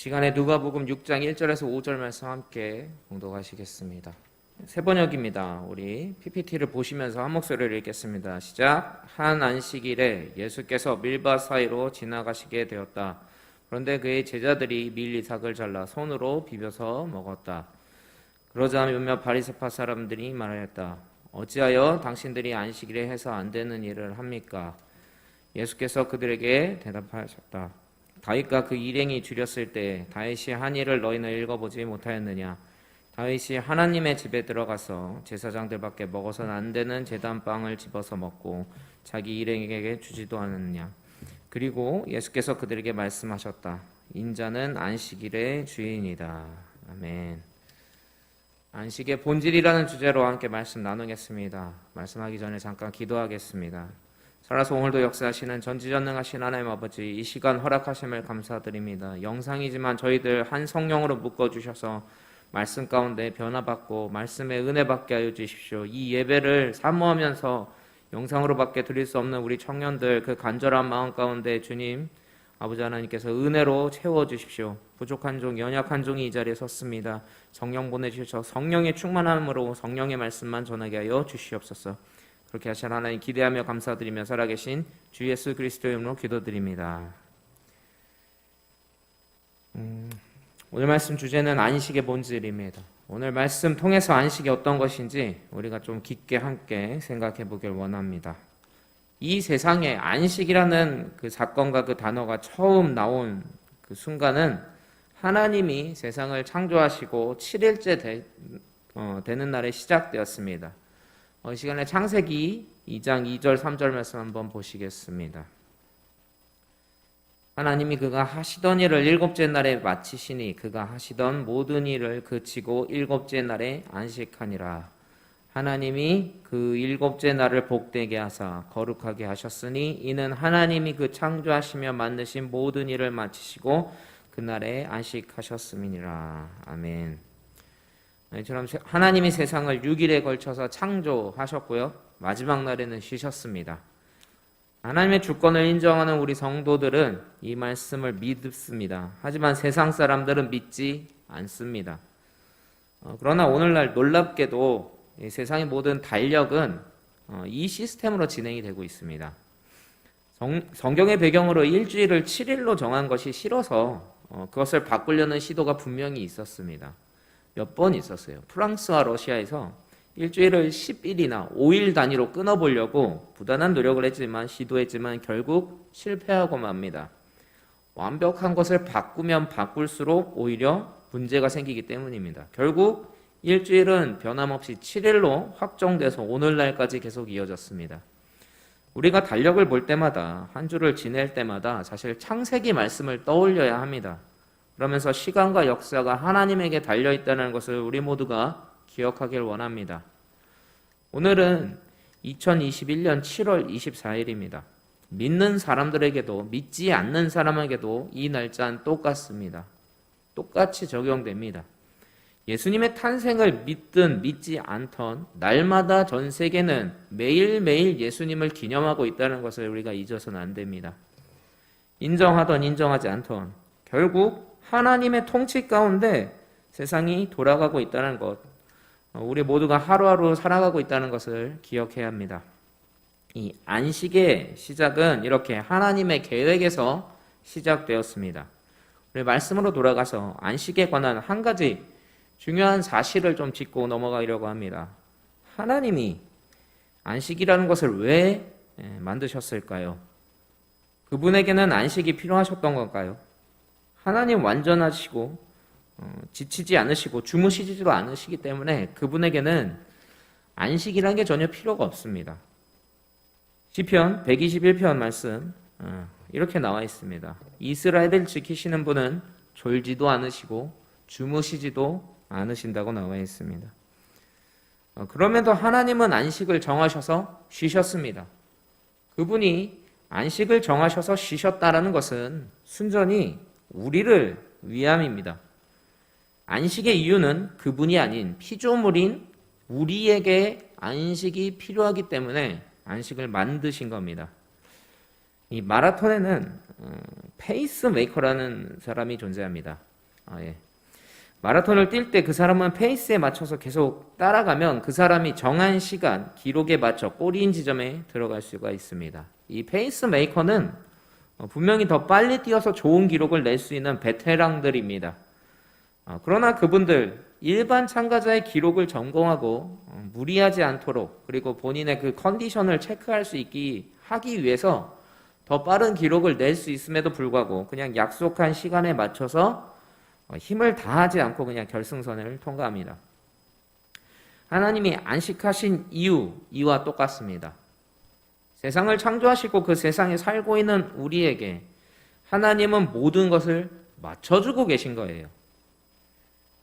시간에 누가복음 6장 1절에서 5절 말씀 함께 봉독하시겠습니다. 새 번역입니다. 우리 PPT를 보시면서 한 목소리를 읽겠습니다. 시작. 한 안식일에 예수께서 밀밭 사이로 지나가시게 되었다. 그런데 그의 제자들이 밀 이삭을 잘라 손으로 비벼서 먹었다. 그러자 몇몇 바리새파 사람들이 말하였다. 어찌하여 당신들이 안식일에 해서 안 되는 일을 합니까? 예수께서 그들에게 대답하셨다. 다윗과 그 일행이 줄였을 때 다윗이 한 일을 너희는 읽어보지 못하였느냐? 다윗이 하나님의 집에 들어가서 제사장들밖에 먹어서는 안 되는 제단빵을 집어서 먹고 자기 일행에게 주지도 않았느냐? 그리고 예수께서 그들에게 말씀하셨다. 인자는 안식일의 주인이다. 아멘. 안식의 본질이라는 주제로 함께 말씀 나누겠습니다. 말씀하기 전에 잠깐 기도하겠습니다. 살아서 오늘도 역사하시는 전지전능하신 하나님 아버지, 이 시간 허락하심을 감사드립니다. 영상이지만 저희들 한 성령으로 묶어주셔서 말씀 가운데 변화받고 말씀의 은혜 받게 하여 주십시오. 이 예배를 사모하면서 영상으로밖에 드릴 수 없는 우리 청년들 그 간절한 마음 가운데 주님 아버지 하나님께서 은혜로 채워주십시오. 부족한 종, 연약한 종이 이 자리에 섰습니다. 성령 보내주셔서 성령의 충만함으로 성령의 말씀만 전하게 하여 주시옵소서. 그렇게 하신 하나님 기대하며 감사드리며 살아계신 주 예수 그리스도의 이름으로 기도드립니다. 오늘 말씀 주제는 안식의 본질입니다. 오늘 말씀 통해서 안식이 어떤 것인지 우리가 좀 깊게 함께 생각해 보길 원합니다. 이 세상에 안식이라는 그 사건과 그 단어가 처음 나온 그 순간은 하나님이 세상을 창조하시고 7일째 되는 날에 시작되었습니다. 이 시간에 창세기 2장 2절 3절 말씀 한번 보시겠습니다. 하나님이 그가 하시던 일을 일곱째 날에 마치시니 그가 하시던 모든 일을 그치고 일곱째 날에 안식하니라. 하나님이 그 일곱째 날을 복되게 하사 거룩하게 하셨으니 이는 하나님이 그 창조하시며 만드신 모든 일을 마치시고 그날에 안식하셨음이니라. 아멘. 이처럼 하나님이 세상을 6일에 걸쳐서 창조하셨고요. 마지막 날에는 쉬셨습니다. 하나님의 주권을 인정하는 우리 성도들은 이 말씀을 믿습니다. 하지만 세상 사람들은 믿지 않습니다. 그러나 오늘날 놀랍게도 세상의 모든 달력은 이 시스템으로 진행이 되고 있습니다. 성경의 배경으로 일주일을 7일로 정한 것이 싫어서 그것을 바꾸려는 시도가 분명히 있었습니다. 몇 번 있었어요. 프랑스와 러시아에서 일주일을 10일이나 5일 단위로 끊어보려고 부단한 노력을 했지만 시도했지만 결국 실패하고 맙니다. 완벽한 것을 바꾸면 바꿀수록 오히려 문제가 생기기 때문입니다. 결국 일주일은 변함없이 7일로 확정돼서 오늘날까지 계속 이어졌습니다. 우리가 달력을 볼 때마다 한 주를 지낼 때마다 사실 창세기 말씀을 떠올려야 합니다. 그러면서 시간과 역사가 하나님에게 달려있다는 것을 우리 모두가 기억하길 원합니다. 오늘은 2021년 7월 24일입니다. 믿는 사람들에게도 믿지 않는 사람에게도 이 날짜는 똑같습니다. 똑같이 적용됩니다. 예수님의 탄생을 믿든 믿지 않던 날마다 전 세계는 매일매일 예수님을 기념하고 있다는 것을 우리가 잊어서는 안 됩니다. 인정하던 인정하지 않던 결국 하나님의 통치 가운데 세상이 돌아가고 있다는 것, 우리 모두가 하루하루 살아가고 있다는 것을 기억해야 합니다. 이 안식의 시작은 이렇게 하나님의 계획에서 시작되었습니다. 우리 말씀으로 돌아가서 안식에 관한 한 가지 중요한 사실을 좀 짚고 넘어가려고 합니다. 하나님이 안식이라는 것을 왜 만드셨을까요? 그분에게는 안식이 필요하셨던 건가요? 하나님 완전하시고 지치지 않으시고 주무시지도 않으시기 때문에 그분에게는 안식이라는 게 전혀 필요가 없습니다. 시편 121편 말씀 이렇게 나와 있습니다. 이스라엘을 지키시는 분은 졸지도 않으시고 주무시지도 않으신다고 나와 있습니다. 그럼에도 하나님은 안식을 정하셔서 쉬셨습니다. 그분이 안식을 정하셔서 쉬셨다라는 것은 순전히 우리를 위함입니다. 안식의 이유는 그분이 아닌 피조물인 우리에게 안식이 필요하기 때문에 안식을 만드신 겁니다. 이 마라톤에는 페이스메이커라는 사람이 존재합니다. 예. 마라톤을 뛸 때 그 사람은 페이스에 맞춰서 계속 따라가면 그 사람이 정한 시간, 기록에 맞춰 골인 지점에 들어갈 수가 있습니다. 이 페이스 메이커는 분명히 더 빨리 뛰어서 좋은 기록을 낼 수 있는 베테랑들입니다. 그러나 그분들 일반 참가자의 기록을 점검하고 무리하지 않도록, 그리고 본인의 그 컨디션을 체크할 수 있기 하기 위해서 더 빠른 기록을 낼 수 있음에도 불구하고 그냥 약속한 시간에 맞춰서 힘을 다하지 않고 그냥 결승선을 통과합니다. 하나님이 안식하신 이유와 똑같습니다. 세상을 창조하시고 그 세상에 살고 있는 우리에게 하나님은 모든 것을 맞춰주고 계신 거예요.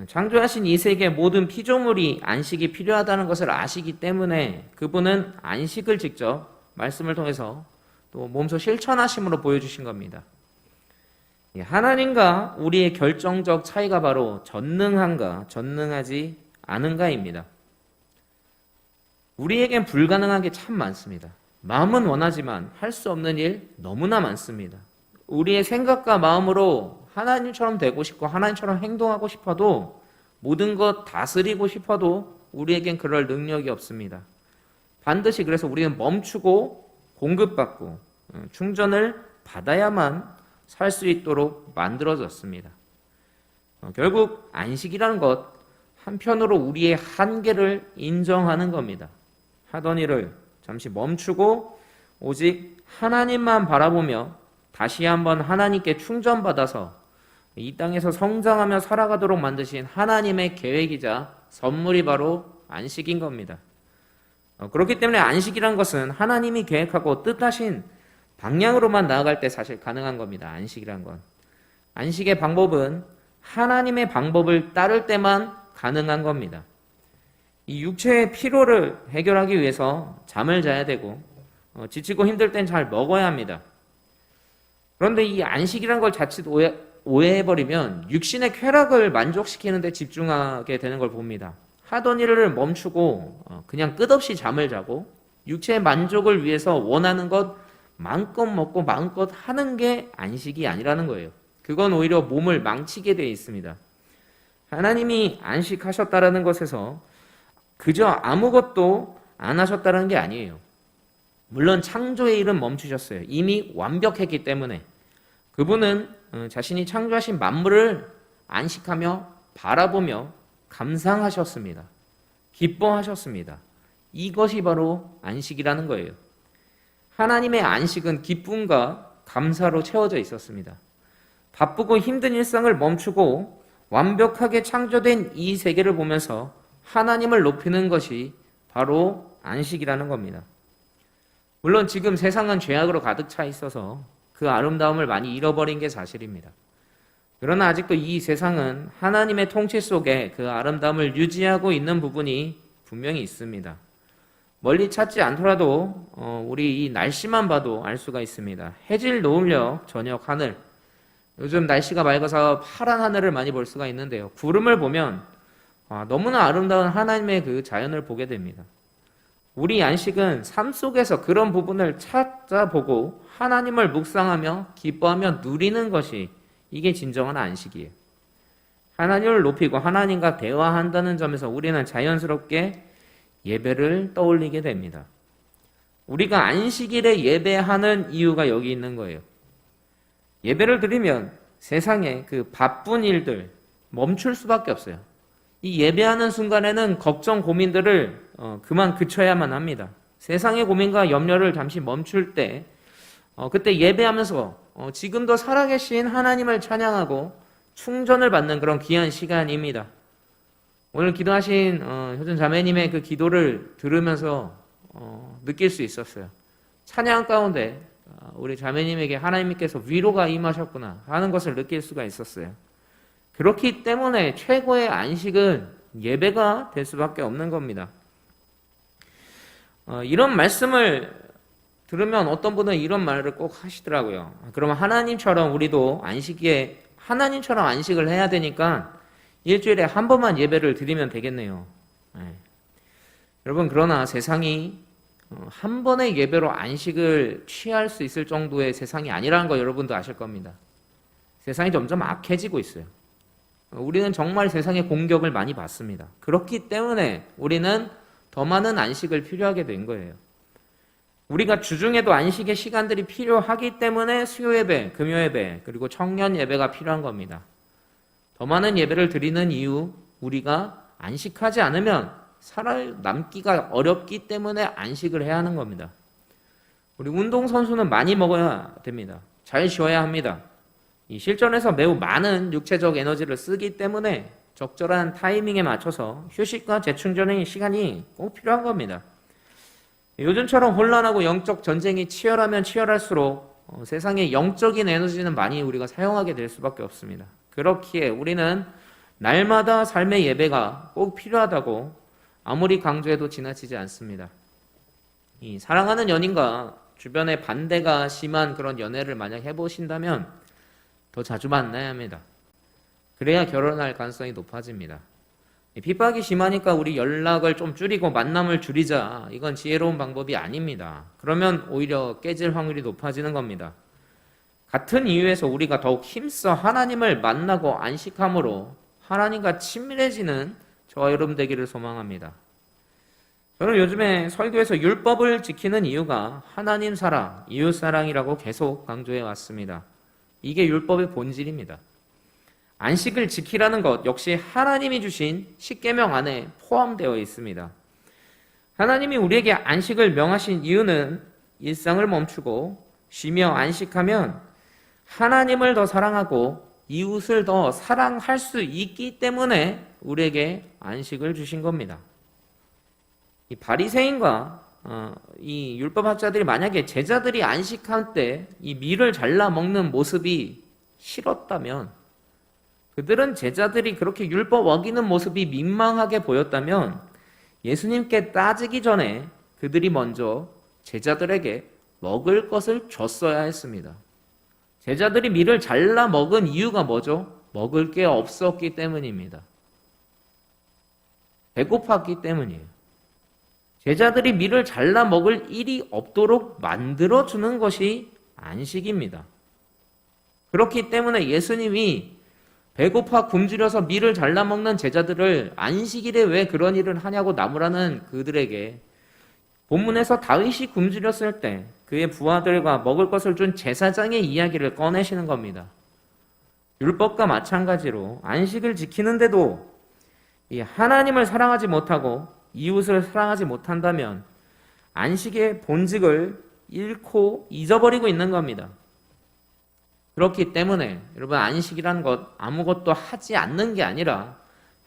창조하신 이 세계 모든 피조물이 안식이 필요하다는 것을 아시기 때문에 그분은 안식을 직접 말씀을 통해서 또 몸소 실천하심으로 보여주신 겁니다. 하나님과 우리의 결정적 차이가 바로 전능한가 전능하지 않은가입니다. 우리에겐 불가능한 게 참 많습니다. 마음은 원하지만 할 수 없는 일 너무나 많습니다. 우리의 생각과 마음으로 하나님처럼 되고 싶고 하나님처럼 행동하고 싶어도, 모든 것 다스리고 싶어도 우리에겐 그럴 능력이 없습니다. 반드시 그래서 우리는 멈추고 공급받고 충전을 받아야만 살 수 있도록 만들어졌습니다. 결국 안식이라는 것, 한편으로 우리의 한계를 인정하는 겁니다. 하던 일을 잠시 멈추고 오직 하나님만 바라보며 다시 한번 하나님께 충전받아서 이 땅에서 성장하며 살아가도록 만드신 하나님의 계획이자 선물이 바로 안식인 겁니다. 그렇기 때문에 안식이란 것은 하나님이 계획하고 뜻하신 방향으로만 나아갈 때 사실 가능한 겁니다. 안식이란 건. 안식의 방법은 하나님의 방법을 따를 때만 가능한 겁니다. 이 육체의 피로를 해결하기 위해서 잠을 자야 되고 지치고 힘들 땐 잘 먹어야 합니다. 그런데 이 안식이란 걸 자칫 오해해버리면 육신의 쾌락을 만족시키는 데 집중하게 되는 걸 봅니다. 하던 일을 멈추고 그냥 끝없이 잠을 자고 육체의 만족을 위해서 원하는 것 마음껏 먹고 마음껏 하는 게 안식이 아니라는 거예요. 그건 오히려 몸을 망치게 되어 있습니다. 하나님이 안식하셨다라는 것에서 그저 아무것도 안 하셨다는 게 아니에요. 물론 창조의 일은 멈추셨어요. 이미 완벽했기 때문에. 그분은 자신이 창조하신 만물을 안식하며 바라보며 감상하셨습니다. 기뻐하셨습니다. 이것이 바로 안식이라는 거예요. 하나님의 안식은 기쁨과 감사로 채워져 있었습니다. 바쁘고 힘든 일상을 멈추고 완벽하게 창조된 이 세계를 보면서 하나님을 높이는 것이 바로 안식이라는 겁니다. 물론 지금 세상은 죄악으로 가득 차 있어서 그 아름다움을 많이 잃어버린 게 사실입니다. 그러나 아직도 이 세상은 하나님의 통치 속에 그 아름다움을 유지하고 있는 부분이 분명히 있습니다. 멀리 찾지 않더라도 우리 이 날씨만 봐도 알 수가 있습니다. 해질 노을녘 저녁 하늘, 요즘 날씨가 맑아서 파란 하늘을 많이 볼 수가 있는데요. 구름을 보면 너무나 아름다운 하나님의 그 자연을 보게 됩니다. 우리 안식은 삶 속에서 그런 부분을 찾아보고 하나님을 묵상하며 기뻐하며 누리는 것이, 이게 진정한 안식이에요. 하나님을 높이고 하나님과 대화한다는 점에서 우리는 자연스럽게 예배를 떠올리게 됩니다. 우리가 안식일에 예배하는 이유가 여기 있는 거예요. 예배를 드리면 세상의 그 바쁜 일들 멈출 수밖에 없어요. 이 예배하는 순간에는 걱정, 고민들을 그만 그쳐야만 합니다. 세상의 고민과 염려를 잠시 멈출 때 그때 예배하면서 지금도 살아계신 하나님을 찬양하고 충전을 받는 그런 귀한 시간입니다. 오늘 기도하신 효준 자매님의 그 기도를 들으면서 느낄 수 있었어요. 찬양 가운데 우리 자매님에게 하나님께서 위로가 임하셨구나 하는 것을 느낄 수가 있었어요. 그렇기 때문에 최고의 안식은 예배가 될 수밖에 없는 겁니다. 이런 말씀을 들으면 어떤 분은 이런 말을 꼭 하시더라고요. 그러면 하나님처럼 우리도 안식에 하나님처럼 안식을 해야 되니까 일주일에 한 번만 예배를 드리면 되겠네요. 여러분, 그러나 세상이 한 번의 예배로 안식을 취할 수 있을 정도의 세상이 아니라는 거 여러분도 아실 겁니다. 세상이 점점 악해지고 있어요. 우리는 정말 세상의 공격을 많이 받습니다. 그렇기 때문에 우리는 더 많은 안식을 필요하게 된 거예요. 우리가 주중에도 안식의 시간들이 필요하기 때문에 수요 예배, 금요 예배, 그리고 청년 예배가 필요한 겁니다. 더 많은 예배를 드리는 이유, 우리가 안식하지 않으면 살아남기가 어렵기 때문에 안식을 해야 하는 겁니다. 우리 운동선수는 많이 먹어야 됩니다. 잘 쉬어야 합니다. 이 실전에서 매우 많은 육체적 에너지를 쓰기 때문에 적절한 타이밍에 맞춰서 휴식과 재충전의 시간이 꼭 필요한 겁니다. 요즘처럼 혼란하고 영적 전쟁이 치열하면 치열할수록 세상의 영적인 에너지는 많이 우리가 사용하게 될 수밖에 없습니다. 그렇기에 우리는 날마다 삶의 예배가 꼭 필요하다고 아무리 강조해도 지나치지 않습니다. 이 사랑하는 연인과 주변에 반대가 심한 그런 연애를 만약 해보신다면 더 자주 만나야 합니다. 그래야 결혼할 가능성이 높아집니다. 핍박이 심하니까 우리 연락을 좀 줄이고 만남을 줄이자. 이건 지혜로운 방법이 아닙니다. 그러면 오히려 깨질 확률이 높아지는 겁니다. 같은 이유에서 우리가 더욱 힘써 하나님을 만나고 안식함으로 하나님과 친밀해지는 저와 여러분 되기를 소망합니다. 저는 요즘에 설교에서 율법을 지키는 이유가 하나님 사랑, 이웃 사랑이라고 계속 강조해 왔습니다. 이게 율법의 본질입니다. 안식을 지키라는 것 역시 하나님이 주신 십계명 안에 포함되어 있습니다. 하나님이 우리에게 안식을 명하신 이유는 일상을 멈추고 쉬며 안식하면 하나님을 더 사랑하고 이웃을 더 사랑할 수 있기 때문에 우리에게 안식을 주신 겁니다. 이 바리새인과 이 율법학자들이 만약에 제자들이 안식할 때 이 밀을 잘라 먹는 모습이 싫었다면, 그들은 제자들이 그렇게 율법 어기는 모습이 민망하게 보였다면 예수님께 따지기 전에 그들이 먼저 제자들에게 먹을 것을 줬어야 했습니다. 제자들이 밀을 잘라 먹은 이유가 뭐죠? 먹을 게 없었기 때문입니다. 배고팠기 때문이에요. 제자들이 밀을 잘라 먹을 일이 없도록 만들어주는 것이 안식입니다. 그렇기 때문에 예수님이 배고파 굶주려서 밀을 잘라 먹는 제자들을 안식일에 왜 그런 일을 하냐고 나무라는 그들에게 본문에서 다윗이 굶주렸을 때 그의 부하들과 먹을 것을 준 제사장의 이야기를 꺼내시는 겁니다. 율법과 마찬가지로 안식을 지키는데도 이 하나님을 사랑하지 못하고 이웃을 사랑하지 못한다면 안식의 본질을 잃고 잊어버리고 있는 겁니다. 그렇기 때문에 여러분, 안식이라는 것 아무것도 하지 않는 게 아니라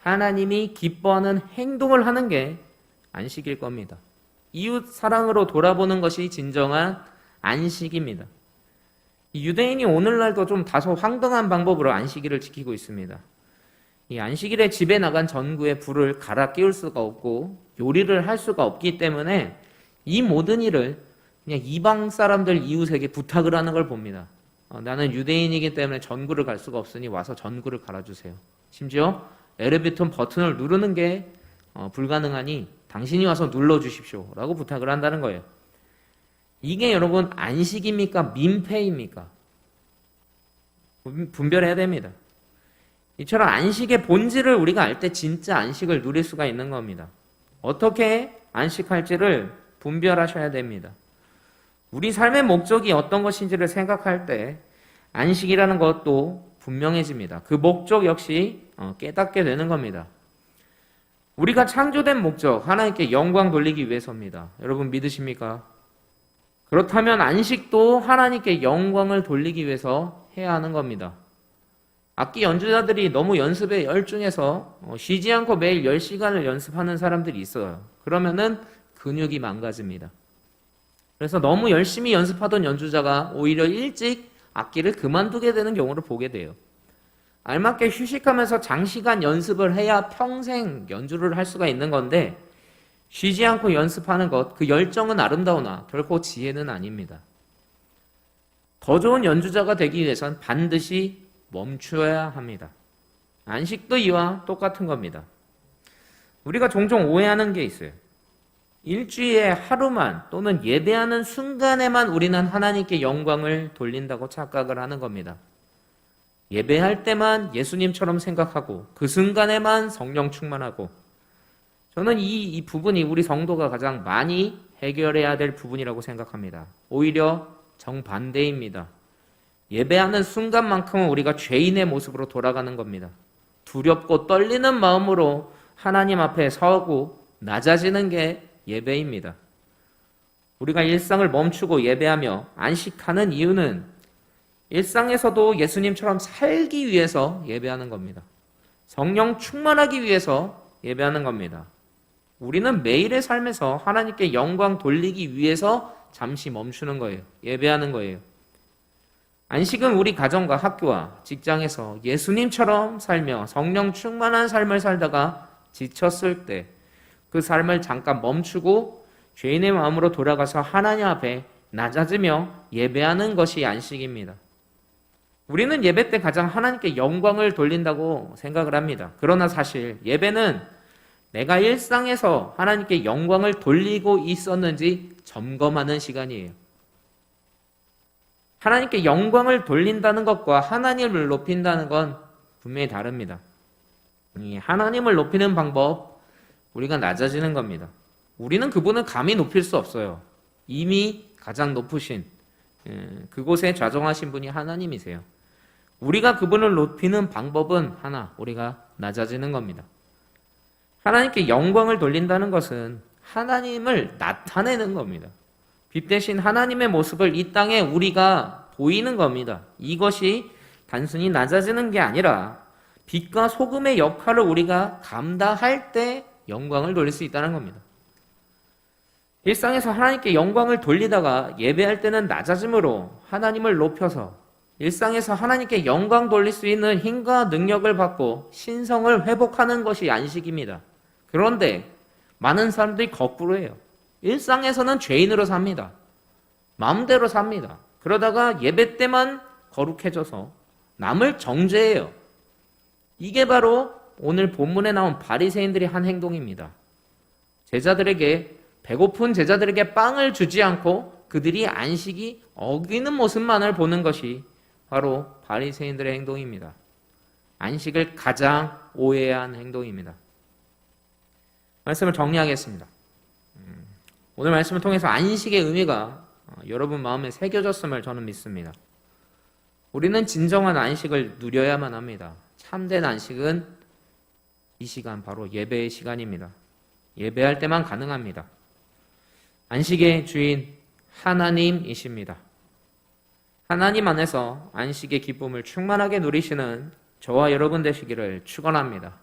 하나님이 기뻐하는 행동을 하는 게 안식일 겁니다. 이웃 사랑으로 돌아보는 것이 진정한 안식입니다. 유대인이 오늘날도 좀 다소 황당한 방법으로 안식일을 지키고 있습니다. 이 안식일에 집에 나간 전구에 불을 갈아 끼울 수가 없고 요리를 할 수가 없기 때문에 이 모든 일을 그냥 이방 사람들 이웃에게 부탁을 하는 걸 봅니다. 나는 유대인이기 때문에 전구를 갈 수가 없으니 와서 전구를 갈아주세요. 심지어 엘리베이터 버튼을 누르는 게 불가능하니 당신이 와서 눌러주십시오 라고 부탁을 한다는 거예요. 이게 여러분 안식입니까? 민폐입니까? 분별해야 됩니다. 이처럼 안식의 본질을 우리가 알 때 진짜 안식을 누릴 수가 있는 겁니다. 어떻게 안식할지를 분별하셔야 됩니다. 우리 삶의 목적이 어떤 것인지를 생각할 때 안식이라는 것도 분명해집니다. 그 목적 역시 깨닫게 되는 겁니다. 우리가 창조된 목적, 하나님께 영광 돌리기 위해서입니다. 여러분 믿으십니까? 그렇다면 안식도 하나님께 영광을 돌리기 위해서 해야 하는 겁니다. 악기 연주자들이 너무 연습에 열중해서 쉬지 않고 매일 10시간을 연습하는 사람들이 있어요. 그러면은 근육이 망가집니다. 그래서 너무 열심히 연습하던 연주자가 오히려 일찍 악기를 그만두게 되는 경우를 보게 돼요. 알맞게 휴식하면서 장시간 연습을 해야 평생 연주를 할 수가 있는 건데 쉬지 않고 연습하는 것, 그 열정은 아름다우나 결코 지혜는 아닙니다. 더 좋은 연주자가 되기 위해선 반드시 멈추어야 합니다. 안식도 이와 똑같은 겁니다. 우리가 종종 오해하는 게 있어요. 일주일에 하루만 또는 예배하는 순간에만 우리는 하나님께 영광을 돌린다고 착각을 하는 겁니다. 예배할 때만 예수님처럼 생각하고 그 순간에만 성령 충만하고, 저는 이 부분이 우리 성도가 가장 많이 해결해야 될 부분이라고 생각합니다. 오히려 정반대입니다. 예배하는 순간만큼은 우리가 죄인의 모습으로 돌아가는 겁니다. 두렵고 떨리는 마음으로 하나님 앞에 서고 낮아지는 게 예배입니다. 우리가 일상을 멈추고 예배하며 안식하는 이유는 일상에서도 예수님처럼 살기 위해서 예배하는 겁니다. 성령 충만하기 위해서 예배하는 겁니다. 우리는 매일의 삶에서 하나님께 영광 돌리기 위해서 잠시 멈추는 거예요. 예배하는 거예요. 안식은 우리 가정과 학교와 직장에서 예수님처럼 살며 성령 충만한 삶을 살다가 지쳤을 때 그 삶을 잠깐 멈추고 죄인의 마음으로 돌아가서 하나님 앞에 낮아지며 예배하는 것이 안식입니다. 우리는 예배 때 가장 하나님께 영광을 돌린다고 생각을 합니다. 그러나 사실 예배는 내가 일상에서 하나님께 영광을 돌리고 있었는지 점검하는 시간이에요. 하나님께 영광을 돌린다는 것과 하나님을 높인다는 건 분명히 다릅니다. 하나님을 높이는 방법, 우리가 낮아지는 겁니다. 우리는 그분을 감히 높일 수 없어요. 이미 가장 높으신, 그곳에 좌정하신 분이 하나님이세요. 우리가 그분을 높이는 방법은 하나, 우리가 낮아지는 겁니다. 하나님께 영광을 돌린다는 것은 하나님을 나타내는 겁니다. 빛 대신 하나님의 모습을 이 땅에 우리가 보이는 겁니다. 이것이 단순히 낮아지는 게 아니라 빛과 소금의 역할을 우리가 감당할 때 영광을 돌릴 수 있다는 겁니다. 일상에서 하나님께 영광을 돌리다가 예배할 때는 낮아짐으로 하나님을 높여서 일상에서 하나님께 영광 돌릴 수 있는 힘과 능력을 받고 신성을 회복하는 것이 안식입니다. 그런데 많은 사람들이 거꾸로 해요. 일상에서는 죄인으로 삽니다. 마음대로 삽니다. 그러다가 예배 때만 거룩해져서 남을 정죄해요. 이게 바로 오늘 본문에 나온 바리새인들이 한 행동입니다. 제자들에게, 배고픈 제자들에게 빵을 주지 않고 그들이 안식이 어기는 모습만을 보는 것이 바로 바리새인들의 행동입니다. 안식을 가장 오해한 행동입니다. 말씀을 정리하겠습니다. 오늘 말씀을 통해서 안식의 의미가 여러분 마음에 새겨졌음을 저는 믿습니다. 우리는 진정한 안식을 누려야만 합니다. 참된 안식은 이 시간, 바로 예배의 시간입니다. 예배할 때만 가능합니다. 안식의 주인 하나님이십니다. 하나님 안에서 안식의 기쁨을 충만하게 누리시는 저와 여러분 되시기를 축원합니다.